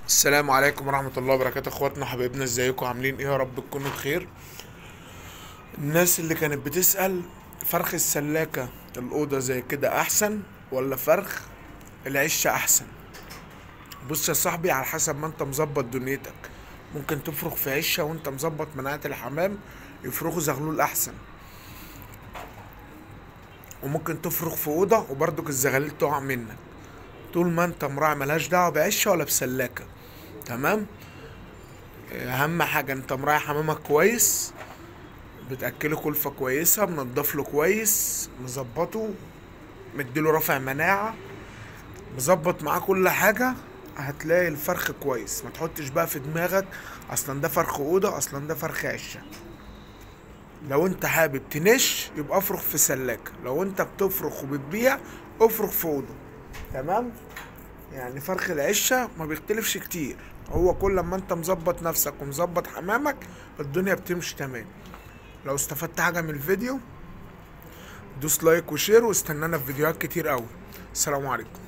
السلام عليكم ورحمة الله وبركاته، اخواتنا حبايبنا، ازيكم عاملين ايه؟ يا رب تكونوا بخير. الناس اللي كانت بتسأل فرخ السلاكة الأوضة زي كده أحسن ولا فرخ العشة أحسن؟ بص يا صاحبي، على حسب ما انت مظبط دنيتك. ممكن تفرخ في عشة وانت مظبط مناعة الحمام يفرخوا زغلول أحسن، وممكن تفرخ في أوضة وبرضك الزغاليل تقع منك. طول ما انت مراعي ملهاش دعوة بعشة ولا بسلاكة. تمام. اهم حاجة انت مراعي حمامك كويس، بتاكله كلفه كويسه، منضفله كويس، مظبطه، مديله رافع مناعه، مظبط معاه كل حاجه. هتلاقي الفرخ كويس. ما تحطش بقى في دماغك اصلا ده فرخ اوضه، اصلا ده فرخ عشه. لو انت حابب تنش يبقى افرخ في سلاكه، لو انت بتفرخ وبتبيع افرخ في اوضه. تمام. يعني فرخ العشه ما بيختلفش كتير، هو كل ما انت مظبط نفسك ومظبط حمامك الدنيا بتمشي تمام. لو استفدت حاجه من الفيديو دوس لايك وشير، واستنانا في فيديوهات كتير قوي. السلام عليكم.